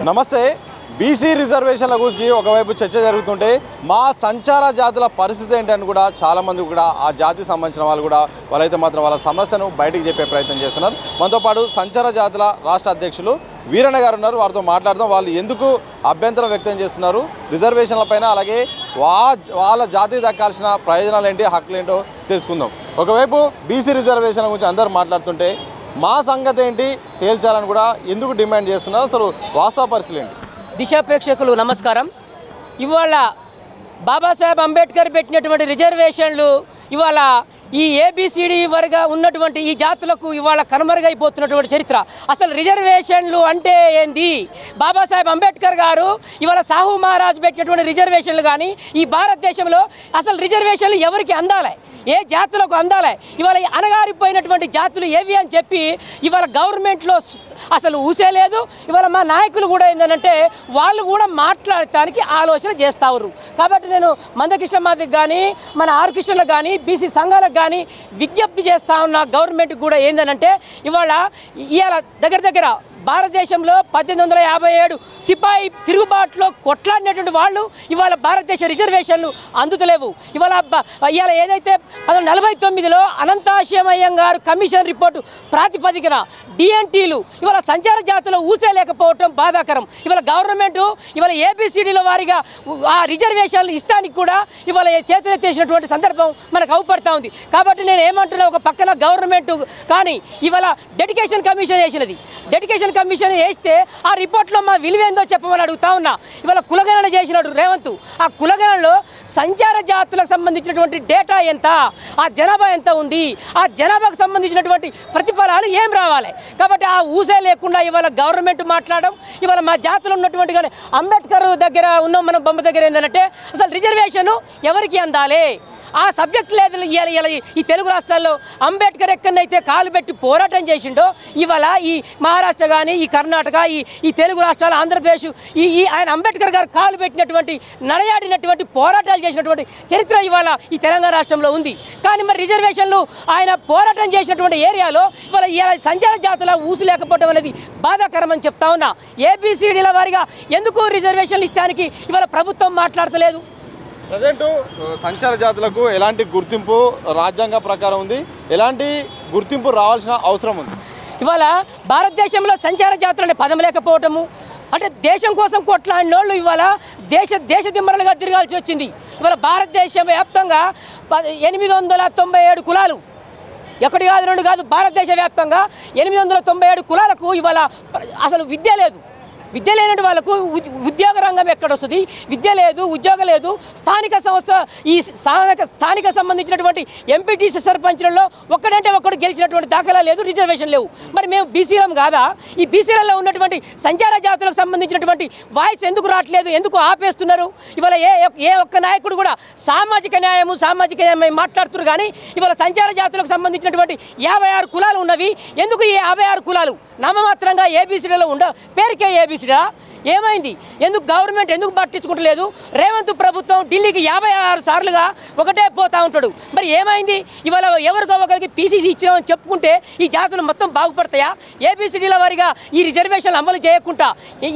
నమస్తే. బీసీ రిజర్వేషన్ల గురించి ఒకవైపు చర్చ జరుగుతుంటే మా సంచార జాతుల పరిస్థితి ఏంటని కూడా చాలామంది కూడా ఆ జాతికి సంబంధించిన వాళ్ళు కూడా వాళ్ళైతే మాత్రం వాళ్ళ సమస్యను బయటికి చెప్పే ప్రయత్నం చేస్తున్నారు. మనతో పాటు సంచార జాతుల రాష్ట్ర అధ్యక్షులు వీరన్న గారు ఉన్నారు. వారితో మాట్లాడదాం. వాళ్ళు ఎందుకు అభ్యంతరం వ్యక్తం చేస్తున్నారు రిజర్వేషన్ల పైన, అలాగే వాళ్ళ జాతికి దక్కాల్సిన ప్రయోజనాలు ఏంటి, హక్కులు ఏంటో తెలుసుకుందాం. ఒకవైపు బీసీ రిజర్వేషన్ల గురించి అందరూ మాట్లాడుతుంటే మా సంగతి ఏంటి తేల్చాలని కూడా ఎందుకు డిమాండ్ చేస్తున్నారు, అసలు వాస్తవ పరిస్థితులు ఏంటి? దిశ ప్రేక్షకులు నమస్కారం. ఇవాళ బాబాసాహెబ్ అంబేద్కర్ పెట్టినటువంటి రిజర్వేషన్లు ఇవాళ ఈ ఏబిసిడి వర్గ ఉన్నటువంటి ఈ జాతులకు ఇవాళ కనుమరుగైపోతున్నటువంటి చరిత్ర. అసలు రిజర్వేషన్లు అంటే ఏంది? బాబాసాహెబ్ అంబేద్కర్ గారు ఇవాళ సాహు మహారాజ్ పెట్టినటువంటి రిజర్వేషన్లు కానీ ఈ భారతదేశంలో అసలు రిజర్వేషన్లు ఎవరికి అందాలి, ఏ జాతులకు అందాలి? ఇవాళ అనగారిపోయినటువంటి జాతులు ఏవి అని చెప్పి ఇవాళ గవర్నమెంట్లో అసలు ఊసేలేదు. ఇవాళ మా నాయకులు కూడా ఏంటంటే వాళ్ళు కూడా మాట్లాడటానికి ఆలోచన చేస్తారు. కాబట్టి నేను మందకృష్ణ మాదికి కానీ మన ఆర్ కృష్ణలకు కానీ బీసీ సంఘాలకు కానీ విజ్ఞప్తి చేస్తా ఉన్న గవర్నమెంట్కి కూడా ఏంటంటే ఇవాళ దగ్గర భారతదేశంలో 1857 సిపాయి తిరుగుబాటులో కొట్లాడినటువంటి వాళ్ళు ఇవాళ భారతదేశ రిజర్వేషన్లు అందుతలేవు. ఇవాళ ఏదైతే 1949లో అనంతాశయమయ్యం గారు కమిషన్ రిపోర్టు ప్రాతిపదికన డిఎన్టీలు ఇవాళ సంచార జాతులు ఊసేలేకపోవటం బాధాకరం. ఇవాళ గవర్నమెంటు ఇవాళ ఏబిసిడీల వారిగా ఆ రిజర్వేషన్లు ఇష్టానికి కూడా ఇవాళ చేతులెత్తేసినటువంటి సందర్భం మనకు అవుపడతా ఉంది. కాబట్టి నేను ఏమంటున్నా, ఒక పక్కన గవర్నమెంట్ కానీ ఇవాళ డెడికేషన్ కమిషన్ వేసినది. డెడికేషన్ కమిషన్ వేస్తే ఆ రిపోర్ట్లో మా విలువేందో చెప్పమని అడుగుతా ఉన్నా. ఇవాళ కులగణన చేసినాడు రేవంత్. ఆ కులగణనలో సంచార జాతులకు సంబంధించినటువంటి డేటా ఎంత, ఆ జనాభా ఎంత ఉంది, ఆ జనాభాకు సంబంధించినటువంటి ప్రతిఫలాలు ఏం రావాలి? కాబట్టి ఆ ఊసే లేకుండా ఇవాళ గవర్నమెంట్ మాట్లాడడం, ఇవాళ మా జాతులు ఉన్నటువంటి కానీ అంబేద్కర్ దగ్గర ఉన్నాం మనం బొమ్మ దగ్గర ఏంటంటే అసలు రిజర్వేషన్ ఎవరికి అందాలి ఆ సబ్జెక్ట్ లేదు. ఈ తెలుగు రాష్ట్రాల్లో అంబేద్కర్ ఎక్కడైతే కాలు పెట్టి పోరాటం చేసిండో ఇవాళ ఈ మహారాష్ట్ర కానీ ఈ కర్ణాటక ఈ తెలుగు రాష్ట్రాలు ఆంధ్రప్రదేశ్ ఆయన అంబేద్కర్ గారు కాలు పెట్టినటువంటి నడయాడినటువంటి పోరాటాలు చేసినటువంటి చరిత్ర ఇవాళ ఈ తెలంగాణ రాష్ట్రంలో ఉంది. కానీ మరి రిజర్వేషన్లు ఆయన పోరాటం చేసినటువంటి ఏరియాలో ఇవాళ సంచార జాతుల ఊసు లేకపోవడం అనేది బాధాకరం అని చెప్తా ఉన్నా. ఏబిసిడీల వారిగా ఎందుకు రిజర్వేషన్లు ఇష్టానికి ఇవాళ ప్రభుత్వం మాట్లాడతలేదు? ప్రజెంటు సంచార జాతులకు ఎలాంటి గుర్తింపు రాజ్యాంగ ప్రకారం ఉంది, ఎలాంటి గుర్తింపు రావాల్సిన అవసరం ఉంది? ఇవాళ భారతదేశంలో సంచార జాతులు అనే పదం లేకపోవటము అంటే దేశం కోసం కొట్లాడిన వాళ్ళు ఇవాళ దేశ దిమ్మరలుగా తిరగాల్సి వచ్చింది. ఇవాళ భారతదేశం వ్యాప్తంగా 897 కులాలు, ఒకటి కాదు రెండు కాదు, భారతదేశ వ్యాప్తంగా 897 కులాలకు ఇవాళ అసలు విద్య లేదు. విద్య లేనటువంటి వాళ్ళకు ఉద్యోగ రంగం ఎక్కడొస్తుంది? విద్య లేదు, ఉద్యోగం లేదు. స్థానిక సంస్థ ఈ స్థానిక సంబంధించినటువంటి ఎంపీటీసీ సర్పంచ్లలో ఒక్కడంటే ఒక్కడు గెలిచినటువంటి దాఖలా లేదు, రిజర్వేషన్ లేవు. మరి మేము బీసీలం కాదా? ఈ బీసీలలో ఉన్నటువంటి సంచార జాతులకు సంబంధించినటువంటి వాయిస్ ఎందుకు రావట్లేదు, ఎందుకు ఆపేస్తున్నారు? ఇవాళ ఏ ఒక్క నాయకుడు కూడా సామాజిక న్యాయం మాట్లాడుతున్నారు. కానీ ఇవాళ సంచార జాతులకు సంబంధించినటువంటి 56 కులాలు ఉన్నవి. ఎందుకు ఈ 56 కులాలు నామమాత్రంగా ఏబిసిడీలో పేరుకే ఏబిసిడా ఏమైంది? ఎందుకు గవర్నమెంట్ ఎందుకు పట్టించుకుంటలేదు? రేవంత్ ప్రభుత్వం ఢిల్లీకి 56 సార్లుగా ఒకటే పోతా ఉంటాడు. మరి ఏమైంది? ఇవాళ ఎవరికో ఒకరికి పీసీసీ ఇచ్చినామని చెప్పుకుంటే ఈ జాతులు మొత్తం బాగుపడతాయా? ఏబిసిడీల వారిగా ఈ రిజర్వేషన్లు అమలు చేయకుండా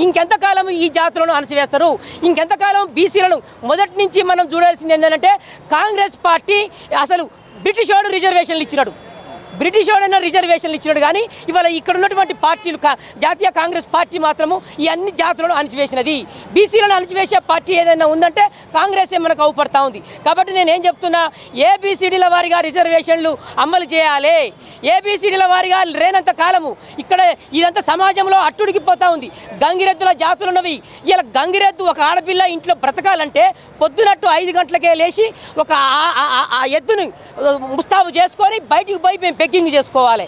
ఇంకెంతకాలం ఈ జాతులను అణచివేస్తారు? ఇంకెంతకాలం బీసీలను? మొదటి నుంచి మనం చూడాల్సింది ఏంటంటే కాంగ్రెస్ పార్టీ అసలు బ్రిటిష్ వాడు రిజర్వేషన్లు ఇచ్చినాడు, బ్రిటిష్ వాడైనా రిజర్వేషన్లు ఇచ్చినాడు. కానీ ఇవాళ ఇక్కడ ఉన్నటువంటి పార్టీలు జాతీయ కాంగ్రెస్ పార్టీ మాత్రము ఈ అన్ని జాతులను అణచివేసినది. బీసీలను అణచివేసే పార్టీ ఏదైనా ఉందంటే కాంగ్రెసే మనకు అవుపడతా ఉంది. కాబట్టి నేనేం చెప్తున్నా, ఏబిసిడీల వారిగా రిజర్వేషన్లు అమలు చేయాలి. ఏబిసిడీల వారిగా లేనంత కాలము ఇక్కడ ఇదంతా సమాజంలో అట్టుడికిపోతూ ఉంది. గంగిరెద్దుల జాతులు ఉన్నవి. ఇలా గంగిరెద్దు ఒక ఆడపిల్ల ఇంట్లో బ్రతకాలంటే పొద్దునట్టు 5 గంటలకే లేచి ఒక ఎద్దుని ముస్తాబు చేసుకొని బయటికి పోయి మేము పెగ్గింగ్ చేసుకోవాలి.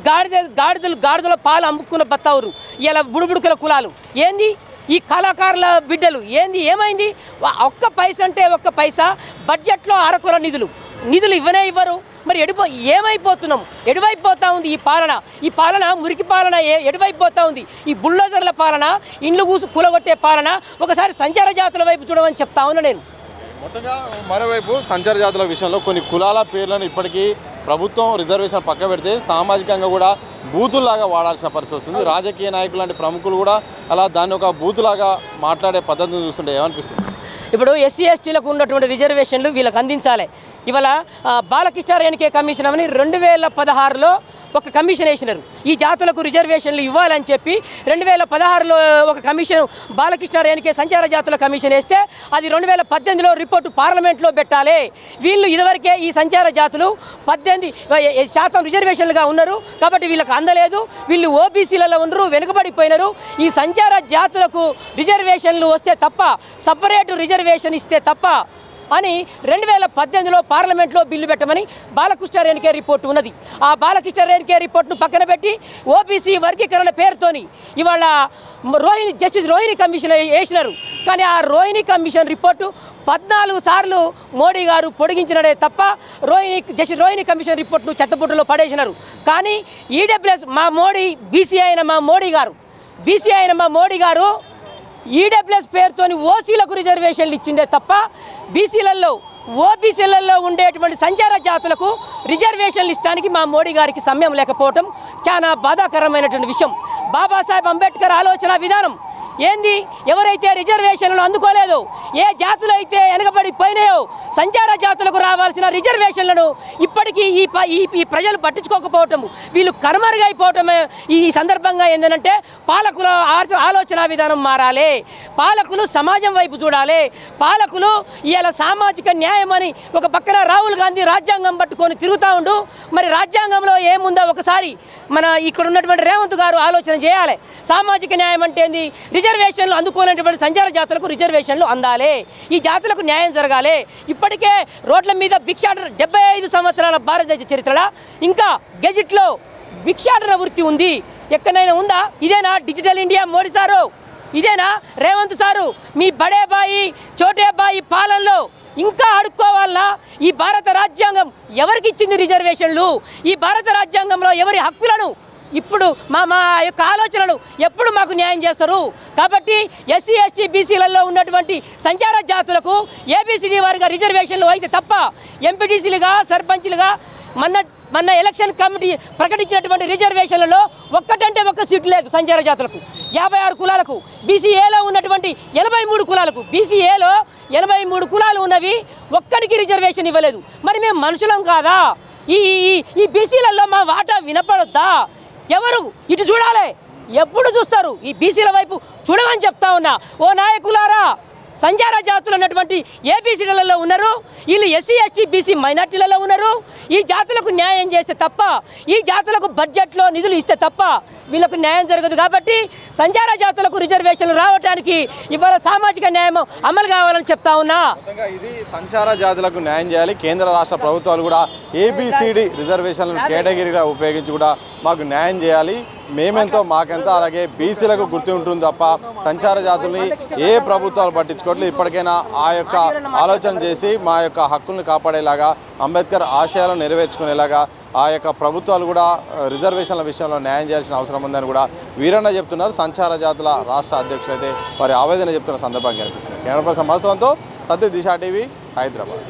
గాడిదల పాలు అమ్ముకున్న బతావురు ఇలా బుడుబుడుకుల కులాలు ఏంది? ఈ కళాకారుల బిడ్డలు ఏంది? ఏమైంది? ఒక్క పైసా అంటే ఒక్క పైసా బడ్జెట్లో అరకొర నిధులు ఇవ్వరు. మరి ఏమైపోతున్నాం? ఎటువైపోతా ఉంది ఈ పాలన మురికి పాలన ఎటువైపోతా ఉంది? ఈ బుల్డోజర్ల పాలన, ఇండ్లు కూలగొట్టే పాలన. ఒకసారి సంచార జాతుల వైపు చూడమని చెప్తా ఉన్నా నేను. మొత్తంగా మరోవైపు సంచార జాతుల విషయంలో కొన్ని కులాల పేర్లను ఇప్పటికీ ప్రభుత్వం రిజర్వేషన్ పక్క పెడితే సామాజికంగా కూడా బూతుల్లాగా వాడాల్సిన పరిస్థితి వస్తుంది. రాజకీయ నాయకులు లాంటి ప్రముఖులు కూడా అలా దాన్ని ఒక బూతులాగా మాట్లాడే పద్ధతిని చూస్తుంటే ఏమనిపిస్తుంది? ఇప్పుడు ఎస్సీ ఎస్టీలకు ఉన్నటువంటి రిజర్వేషన్లు వీళ్ళకి అందించాలి. ఇవాళ బాలకృష్ణారెడ్డి కమిషన్ అని 2016లో ఒక కమిషన్ వేసినారు. ఈ జాతులకు రిజర్వేషన్లు ఇవ్వాలని చెప్పి 2016లో ఒక కమిషన్ బాలకృష్ణారెడ్డి సంచార జాతుల కమిషన్ వేస్తే అది 2018లో రిపోర్టు పార్లమెంట్లో పెట్టాలి. వీళ్ళు ఇదివరకే ఈ సంచార జాతులు 18% రిజర్వేషన్లుగా ఉన్నారు కాబట్టి వీళ్ళకి అందలేదు. వీళ్ళు ఓబీసీలలో ఉన్నారు, వెనుకబడిపోయినారు. ఈ సంచార జాతులకు రిజర్వేషన్లు వస్తే తప్ప, సపరేటు రిజర్వేషన్ ఇస్తే తప్ప అని 2018లో పార్లమెంట్లో బిల్లు పెట్టమని బాలకృష్ణారెడ్డి రిపోర్టు ఉన్నది. ఆ బాలకృష్ణారెడ్డి రిపోర్టును పక్కన పెట్టి ఓబీసీ వర్గీకరణ పేరుతోని ఇవాళ జస్టిస్ రోహిణి కమిషన్ వేసినారు. కానీ ఆ రోహిణి కమిషన్ రిపోర్టు 14 సార్లు మోడీ గారు పొడిగించినదే తప్ప జస్టిస్ రోహిణి కమిషన్ రిపోర్టును చెత్తపుట్టలో పడేసినారు. కానీ ఈడబ్ల్యూఎస్ బీసీ అయిన మా మోడీ గారు ఈడబ్ల్యూఎస్ పేరుతోని ఓసీలకు రిజర్వేషన్లు ఇచ్చిండే తప్ప బీసీలలో ఓబీసీలలో ఉండేటువంటి సంచార జాతులకు రిజర్వేషన్లు ఇస్తానికి మా మోడీ గారికి సమయం లేకపోవటం చాలా బాధాకరమైనటువంటి విషయం. బాబాసాహెబ్ అంబేద్కర్ ఆలోచన విధానం ఏంది? ఎవరైతే రిజర్వేషన్లు అందుకోలేదో, ఏ జాతులు అయితే వెనకబడిపోయినాయో సంచార జాతులకు రావాల్సిన రిజర్వేషన్లను ఇప్పటికీ ఈ ప్రజలు పట్టించుకోకపోవటము, వీళ్ళు కనుమరుగైపోవటమే. ఈ సందర్భంగా ఏంటంటే పాలకుల ఆలోచన విధానం మారాలి. పాలకులు సమాజం వైపు చూడాలి. పాలకులు ఇలా సామాజిక న్యాయం అని ఒక పక్కన రాహుల్ గాంధీ రాజ్యాంగం పట్టుకొని తిరుగుతూ ఉండు. మరి రాజ్యాంగంలో ఏముందో ఒకసారి మన ఇక్కడ ఉన్నటువంటి రేవంత్ గారు ఆలోచన చేయాలి. సామాజిక న్యాయం అంటే ఏంది? రిజర్వేషన్లు అందుకోలేనటువంటి సంచార జాతులకు రిజర్వేషన్లు అందాలి. ఈ జాతులకు న్యాయం జరగాలి. ఇప్పటికే రోడ్ల మీద భిక్షాటన 75 సంవత్సరాల భారతదేశ చరిత్రలో ఇంకా గెజిట్లో భిక్షాటన వృత్తి ఉంది. ఎక్కడైనా ఉందా? ఇదేనా డిజిటల్ ఇండియా మోడీ సారు? ఇదేనా రేవంత్ సారు? మీ బడే బాయి చోటే బాయి పాలనలో ఇంకా అడుక్కోవాలన్నా? ఈ భారత రాజ్యాంగం ఎవరికి ఇచ్చింది రిజర్వేషన్లు? ఈ భారత రాజ్యాంగంలో ఎవరి హక్కులను ఇప్పుడు మా యొక్క ఆలోచనలు ఎప్పుడు మాకు న్యాయం చేస్తారు? కాబట్టి ఎస్సీ ఎస్టీ బీసీలలో ఉన్నటువంటి సంచార జాతులకు ఏబిసిడి వారిగా రిజర్వేషన్లు అయితే తప్ప ఎంపీటీసీలుగా సర్పంచ్లుగా మొన్న ఎలక్షన్ కమిటీ ప్రకటించినటువంటి రిజర్వేషన్లలో ఒక్కటంటే ఒక్క సీటు లేదు. సంచార జాతులకు 56 కులాలకు, బీసీఏలో ఉన్నటువంటి 83 కులాలకు, బీసీఏలో 83 కులాలు ఉన్నవి, ఒక్కడికి రిజర్వేషన్ ఇవ్వలేదు. మరి మేము మనుషులం కాదా? ఈ బీసీలలో మా వాటా వినపడొద్దా? ఎవరు ఇటు చూడాలి? ఎప్పుడు చూస్తారు? ఈ బీసీల వైపు చూడమని చెప్తా ఉన్నా. ఓ నాయకులారా, సంచార జాతులు అన్నటువంటి ఏబీసీలలో ఉన్నారు, వీళ్ళు ఎస్సీ ఎస్టీ బీసీ మైనార్టీలలో ఉన్నారు. ఈ జాతులకు న్యాయం చేస్తే తప్ప, ఈ జాతులకు బడ్జెట్లో నిధులు ఇస్తే తప్ప వీళ్ళకు న్యాయం జరగదు. కాబట్టి సంచార జాతులకు రిజర్వేషన్లు రావడానికి ఇవాళ సామాజిక న్యాయం అమలు కావాలని చెప్తా ఉన్నా. ఇది సంచార జాతులకు న్యాయం చేయాలి. కేంద్ర రాష్ట్ర ప్రభుత్వాలు కూడా ఏబిసిడి రిజర్వేషన్లను కేటగిరీగా ఉపయోగించి కూడా మాకు న్యాయం చేయాలి. మేమెంతో మాకెంతో, అలాగే బీసీలకు గుర్తు ఉంటుంది తప్ప సంచార జాతుల్ని ఏ ప్రభుత్వాలు పట్టించుకోవట్లేదు. ఇప్పటికైనా ఆ యొక్క ఆలోచన చేసి మా యొక్క హక్కుల్ని కాపాడేలాగా, అంబేద్కర్ ఆశయాలను నెరవేర్చుకునేలాగా ఆ యొక్క ప్రభుత్వాలు కూడా రిజర్వేషన్ల విషయంలో న్యాయం చేయాల్సిన అవసరం ఉందని కూడా వీరన్న చెప్తున్నారు. సంచార జాతుల రాష్ట్ర అధ్యక్షులు అయితే వారి ఆవేదన చెప్తున్న సందర్భంగా కనిపిస్తుంది. కెమెరా పర్సన్ మధుసూదన్తో సత్య దిశ టీవీ, హైదరాబాద్.